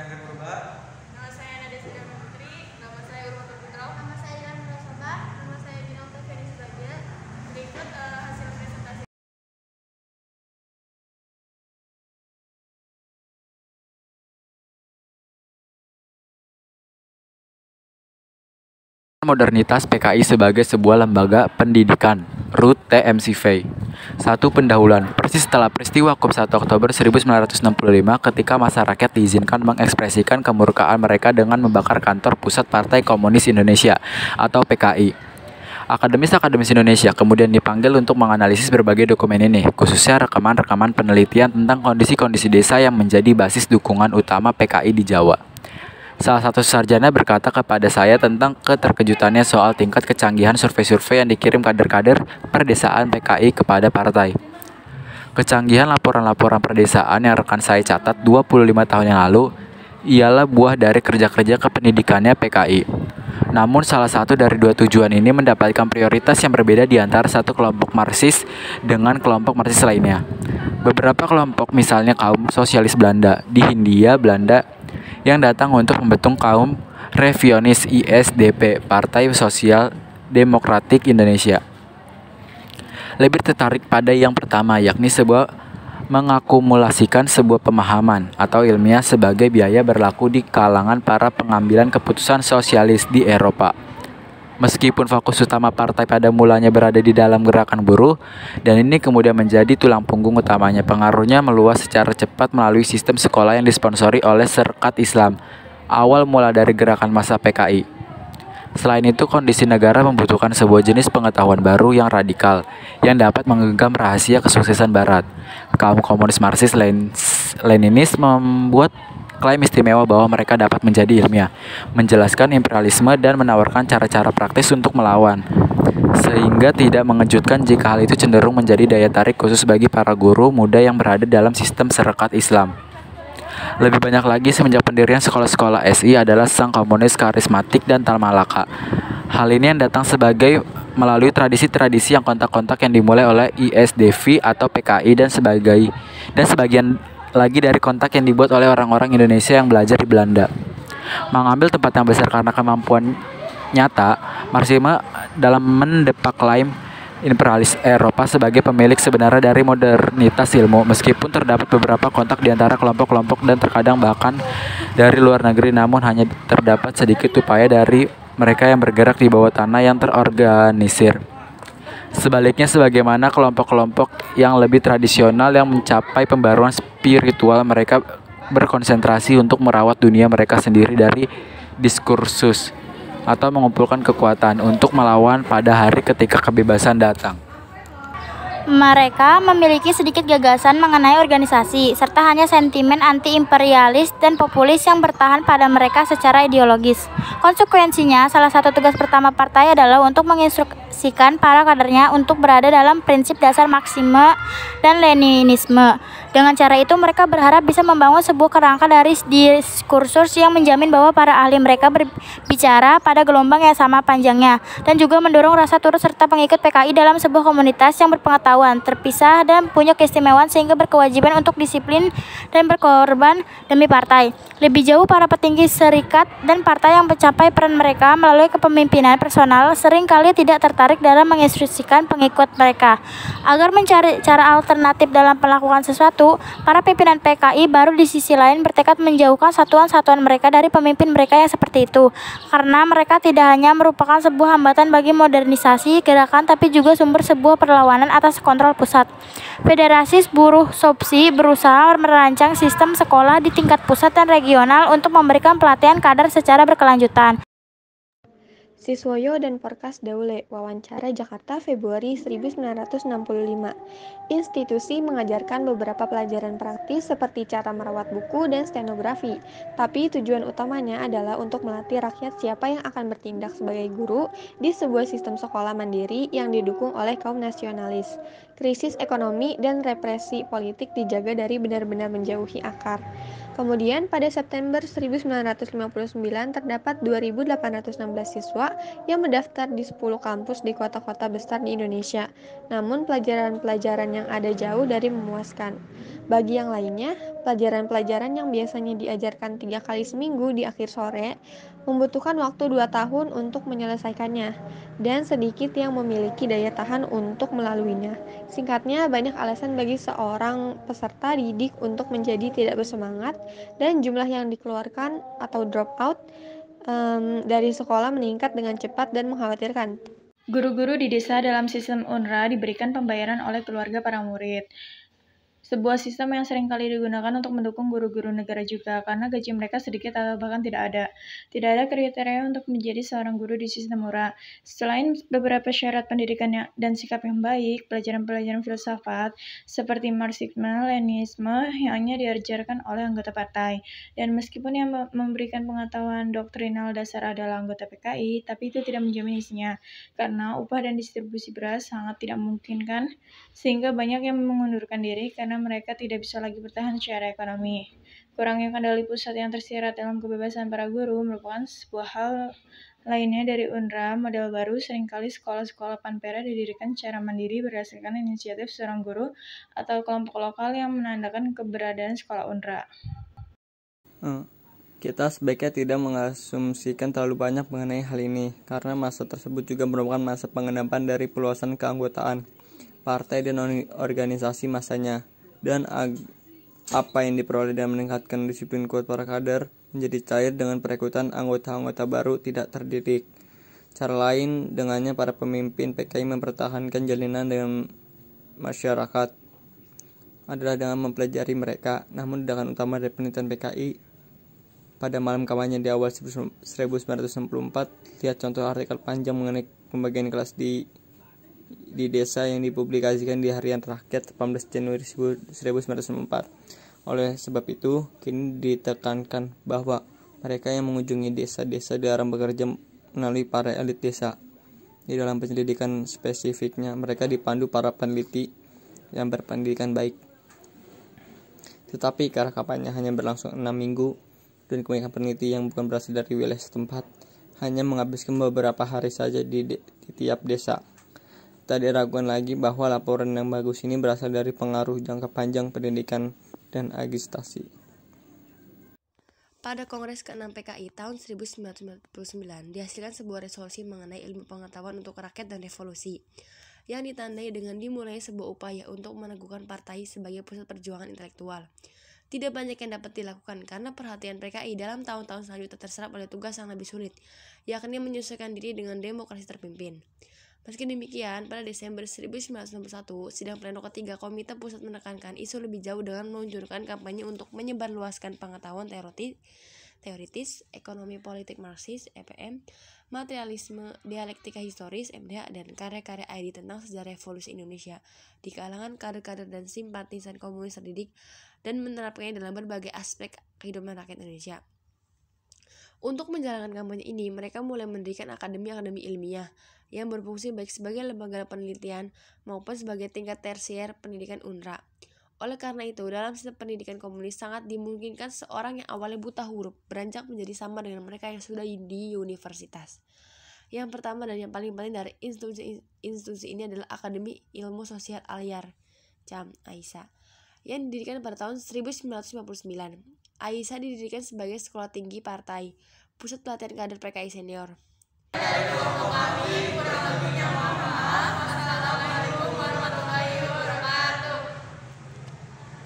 Andri Purba. Nama saya Nadia Sugiyarno Putri. Nama saya Urwatul Putra. Nama saya Ilan Nurasabah. Nama saya Dina Oktaviani Subagia. Berikut hasil presentasi. Modernitas PKI sebagai sebuah lembaga pendidikan, RUT TMCV. Satu pendahuluan, persis setelah peristiwa KUB 1 Oktober 1965 ketika masyarakat diizinkan mengekspresikan kemurkaan mereka dengan membakar kantor pusat Partai Komunis Indonesia atau PKI. Akademis-akademis Indonesia kemudian dipanggil untuk menganalisis berbagai dokumen ini, khususnya rekaman-rekaman penelitian tentang kondisi-kondisi desa yang menjadi basis dukungan utama PKI di Jawa. Salah satu sarjana berkata kepada saya tentang keterkejutannya soal tingkat kecanggihan survei-survei yang dikirim kader-kader perdesaan PKI kepada partai. Kecanggihan laporan-laporan perdesaan yang rekan saya catat 25 tahun yang lalu ialah buah dari kerja-kerja kependidikannya PKI. Namun salah satu dari dua tujuan ini mendapatkan prioritas yang berbeda di antara satu kelompok Marxis dengan kelompok Marxis lainnya. Beberapa kelompok, misalnya kaum sosialis Belanda di Hindia Belanda, yang datang untuk membentuk kaum revisionis ISDP, Partai Sosial Demokratik Indonesia, lebih tertarik pada yang pertama, yakni sebuah mengakumulasikan sebuah pemahaman atau ilmiah sebagai biaya berlaku di kalangan para pengambilan keputusan sosialis di Eropa. Meskipun fokus utama partai pada mulanya berada di dalam gerakan buruh, dan ini kemudian menjadi tulang punggung utamanya, pengaruhnya meluas secara cepat melalui sistem sekolah yang disponsori oleh Serkat Islam, awal mula dari gerakan massa PKI. Selain itu, kondisi negara membutuhkan sebuah jenis pengetahuan baru yang radikal, yang dapat menggenggam rahasia kesuksesan Barat. Kaum komunis Marxis Leninis membuat klaim istimewa bahwa mereka dapat menjadi ilmiah, menjelaskan imperialisme dan menawarkan cara-cara praktis untuk melawan. Sehingga tidak mengejutkan jika hal itu cenderung menjadi daya tarik khusus bagi para guru muda yang berada dalam sistem Serkat Islam. Lebih banyak lagi, semenjak pendirian sekolah-sekolah SI adalah sang komunis karismatik dan Malaka. Hal ini yang datang sebagai melalui tradisi-tradisi yang kontak-kontak yang dimulai oleh ISDV atau PKI dan sebagian lagi dari kontak yang dibuat oleh orang-orang Indonesia yang belajar di Belanda. Mengambil tempat yang besar karena kemampuan nyata, Marxisme dalam mendepak klaim imperialis Eropa sebagai pemilik sebenarnya dari modernitas ilmu. Meskipun terdapat beberapa kontak di antara kelompok-kelompok dan terkadang bahkan dari luar negeri, namun hanya terdapat sedikit upaya dari mereka yang bergerak di bawah tanah yang terorganisir. Sebaliknya, sebagaimana kelompok-kelompok yang lebih tradisional yang mencapai pembaruan spiritual, mereka berkonsentrasi untuk merawat dunia mereka sendiri dari diskursus atau mengumpulkan kekuatan untuk melawan pada hari ketika kebebasan datang. Mereka memiliki sedikit gagasan mengenai organisasi, serta hanya sentimen anti-imperialis dan populis yang bertahan pada mereka secara ideologis. Konsekuensinya, salah satu tugas pertama partai adalah untuk menginstruksikan para kadernya untuk berada dalam prinsip dasar Marxisme dan Leninisme. Dengan cara itu, mereka berharap bisa membangun sebuah kerangka dari diskursus yang menjamin bahwa para ahli mereka berbicara pada gelombang yang sama panjangnya, dan juga mendorong rasa turut serta pengikut PKI dalam sebuah komunitas yang berpengetahuan, terpisah, dan punya keistimewaan sehingga berkewajiban untuk disiplin dan berkorban demi partai. Lebih jauh, para petinggi serikat dan partai yang mencapai peran mereka melalui kepemimpinan personal sering kali tidak tertarik dalam menginstruksikan pengikut mereka agar mencari cara alternatif dalam melakukan sesuatu. Para pimpinan PKI baru di sisi lain bertekad menjauhkan satuan-satuan mereka dari pemimpin mereka yang seperti itu, karena mereka tidak hanya merupakan sebuah hambatan bagi modernisasi gerakan, tapi juga sumber sebuah perlawanan atas kontrol pusat. Federasi Buruh Sopsi berusaha merancang sistem sekolah di tingkat pusat dan regional untuk memberikan pelatihan kader secara berkelanjutan. Siswoyo dan Porkas Daule, wawancara Jakarta Februari 1965. Institusi mengajarkan beberapa pelajaran praktis seperti cara merawat buku dan stenografi, tapi tujuan utamanya adalah untuk melatih rakyat siapa yang akan bertindak sebagai guru di sebuah sistem sekolah mandiri yang didukung oleh kaum nasionalis. Krisis ekonomi dan represi politik dijaga dari benar-benar menjauhi akar. Kemudian pada September 1959 terdapat 2.816 siswa yang mendaftar di 10 kampus di kota-kota besar di Indonesia. Namun pelajaran-pelajaran yang ada jauh dari memuaskan. Bagi yang lainnya, pelajaran-pelajaran yang biasanya diajarkan 3 kali seminggu di akhir sore membutuhkan waktu 2 tahun untuk menyelesaikannya, dan sedikit yang memiliki daya tahan untuk melaluinya. Singkatnya, banyak alasan bagi seorang peserta didik untuk menjadi tidak bersemangat, dan jumlah yang dikeluarkan atau drop out dari sekolah meningkat dengan cepat dan mengkhawatirkan. Guru-guru di desa dalam sistem UNRWA diberikan pembayaran oleh keluarga para murid. Sebuah sistem yang sering kali digunakan untuk mendukung guru-guru negara juga, karena gaji mereka sedikit atau bahkan tidak ada. Tidak ada kriteria untuk menjadi seorang guru di sistem UNRWA. Selain beberapa syarat pendidikan dan sikap yang baik, pelajaran-pelajaran filsafat seperti Marxisme, Leninisme hanya diajarkan oleh anggota partai. Dan meskipun yang memberikan pengetahuan doktrinal dasar adalah anggota PKI, tapi itu tidak menjamin isinya, karena upah dan distribusi beras sangat tidak memungkinkan, sehingga banyak yang mengundurkan diri karena mereka tidak bisa lagi bertahan secara ekonomi. Kurangnya kendali pusat yang tersirat dalam kebebasan para guru merupakan sebuah hal lainnya dari UNRWA. Model baru, seringkali sekolah-sekolah Panpera didirikan secara mandiri berdasarkan inisiatif seorang guru atau kelompok lokal yang menandakan keberadaan sekolah UNRWA. Kita sebaiknya tidak mengasumsikan terlalu banyak mengenai hal ini, karena masa tersebut juga merupakan masa pengendapan dari perluasan keanggotaan partai dan organisasi masanya, dan apa yang diperoleh dan meningkatkan disiplin kuat para kader menjadi cair dengan perekrutan anggota-anggota baru tidak terdidik. Cara lain dengannya para pemimpin PKI mempertahankan jalinan dengan masyarakat adalah dengan mempelajari mereka. Namun ledakan utama dari penelitian PKI pada malam kampanye di awal 1964, lihat contoh artikel panjang mengenai pembagian kelas di desa yang dipublikasikan di Harian Rakyat 18 Januari 1994. Oleh sebab itu, kini ditekankan bahwa mereka yang mengunjungi desa-desa dilarang bekerja melalui para elit desa. Di dalam penyelidikan spesifiknya, mereka dipandu para peneliti yang berpendidikan baik. Tetapi karena kampanye hanya berlangsung 6 minggu, dan kebanyakan peneliti yang bukan berasal dari wilayah setempat hanya menghabiskan beberapa hari saja di tiap desa. Tak diragukan lagi bahwa laporan yang bagus ini berasal dari pengaruh jangka panjang pendidikan dan agitasi. Pada Kongres ke-6 PKI tahun 1949, dihasilkan sebuah resolusi mengenai ilmu pengetahuan untuk rakyat dan revolusi, yang ditandai dengan dimulai sebuah upaya untuk meneguhkan partai sebagai pusat perjuangan intelektual. Tidak banyak yang dapat dilakukan karena perhatian PKI dalam tahun-tahun selanjutnya terserap oleh tugas yang lebih sulit, yakni menyesuaikan diri dengan demokrasi terpimpin. Meski demikian, pada Desember 1991, sidang pleno ketiga Komite Pusat menekankan isu lebih jauh dengan meluncurkan kampanye untuk menyebarluaskan pengetahuan teoritis, ekonomi politik Marxis, EPM, materialisme, dialektika historis, MDH, dan karya-karya ID tentang sejarah revolusi Indonesia di kalangan kader-kader dan simpatisan komunis terdidik, dan menerapkannya dalam berbagai aspek kehidupan rakyat Indonesia. Untuk menjalankan kampanye ini, mereka mulai mendirikan akademi-akademi ilmiah yang berfungsi baik sebagai lembaga penelitian maupun sebagai tingkat tersier pendidikan UNRWA. Oleh karena itu, dalam sistem pendidikan komunis sangat dimungkinkan seorang yang awalnya buta huruf beranjak menjadi sama dengan mereka yang sudah di universitas. Yang pertama dan yang paling penting dari institusi ini adalah Akademi Ilmu Sosial Al-Yar Cam Aisyah, yang didirikan pada tahun 1959. Aisyah didirikan sebagai sekolah tinggi partai, pusat pelatihan kader PKI senior. Dari kelompok kami,